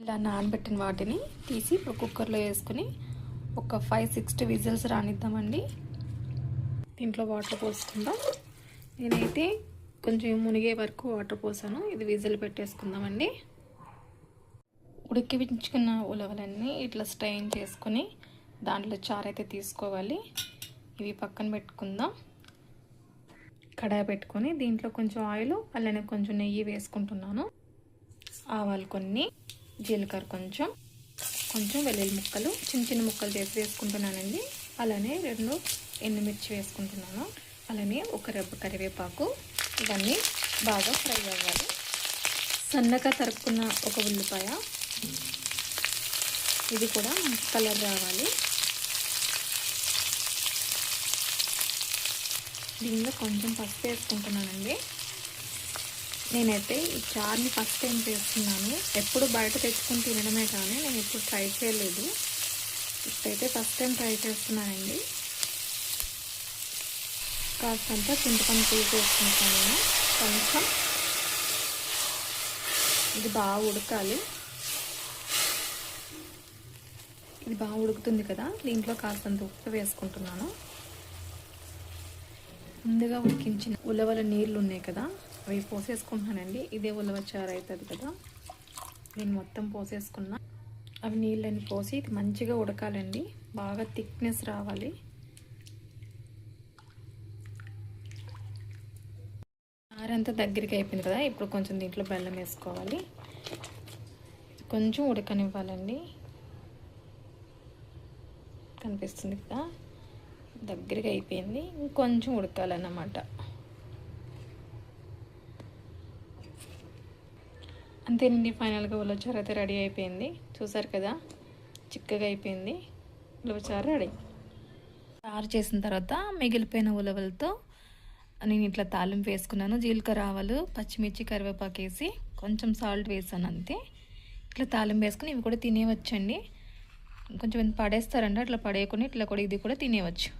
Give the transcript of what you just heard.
ఇలా నానబెట్టిన వాటిని తీసి ఇప్పుడు కుక్కర్లో వేసుకుని ఒక 5-6 విజిల్స్ రానిద్దామండి. దీంట్లో వాటర్ పోసుకుందాం. నేనైతే కొంచెం మునిగే వరకు వాటర్ పోసాను. ఇది విజిల్ పెట్టేసుకుందామండి. ఉడికించుకున్న ఉలవలన్నీ ఇట్లా స్ట్రెయిన్ చేసుకొని దాంట్లో చారు అయితే తీసుకోవాలి. ఇవి పక్కన పెట్టుకుందాం. కడాయి పెట్టుకొని దీంట్లో కొంచెం ఆయిల్ అలానే కొంచెం నెయ్యి వేసుకుంటున్నాను. ఆవాలు కొన్ని, జీలకర్ర కొంచెం వెల్లుల్లి ముక్కలు చిన్న చిన్న ముక్కలు చేసి వేసుకుంటున్నానండి. అలానే 2 ఎండుమిర్చి వేసుకుంటున్నాను. అలానే ఒక రెబ్బ కరివేపాకు. ఇవన్నీ బాగా ఫ్రై అవ్వాలి. సన్నగా తరుక్కున్న ఒక ఉల్లిపాయ, ఇది కూడా కలర్ రావాలి. దీనిలో కొంచెం పసుపు వేసుకుంటున్నానండి. నేనైతే ఈ చారుని ఫస్ట్ టైం చేస్తున్నాను. ఎప్పుడు బయట తెచ్చుకొని తినడమే కానీ నేను ఎప్పుడు ట్రై చేయలేదు. ఇప్పుడైతే ఫస్ట్ టైం ట్రై చేస్తున్నానండి. కాస్తంత చింతపండు పులుసు వేసుకుంటాను. కొంచెం ఇది బాగా ఉడకాలి. ఇది బాగా ఉడుకుతుంది కదా, దీంట్లో కాస్తంత ఉప్పు వేసుకుంటున్నాను. ముందుగా ఉడికించిన ఉలవల నీళ్ళు ఉన్నాయి కదా, అవి పోసేసుకుంటున్నానండి. ఇదే ఉలవ చారు అవుతుంది కదా, నేను మొత్తం పోసేసుకున్నా. అవి నీళ్ళని పోసి ఇది మంచిగా ఉడకాలండి. బాగా థిక్నెస్ రావాలి. చారంతా దగ్గరికి అయిపోయింది కదా, ఇప్పుడు కొంచెం దీంట్లో బెల్లం వేసుకోవాలి. కొంచెం ఉడకనివ్వాలండి. కనిపిస్తుంది కదా, దగ్గరగా అయిపోయింది. ఇంకొంచెం ఉడకాలన్నమాట. అంతేనండి, ఫైనల్గా ఉలవచారు అయితే రెడీ అయిపోయింది. చూసారు కదా, చిక్కగా అయిపోయింది. ఉలవచారు రెడీ. చారు చేసిన తర్వాత మిగిలిపోయిన ఉలవలతో నేను ఇట్లా తాలింపు వేసుకున్నాను. జీలకర్ర, ఆవాలు, పచ్చిమిర్చి, కరివేపాకు వేసి కొంచెం సాల్ట్ వేసాను అంతే. ఇట్లా తాలింపు వేసుకుని ఇవి కూడా తినేవచ్చండి. కొంచెం పడేస్తారండి, అట్లా పడేయకుండా ఇట్లా కూడా ఇది కూడా తినేవచ్చు.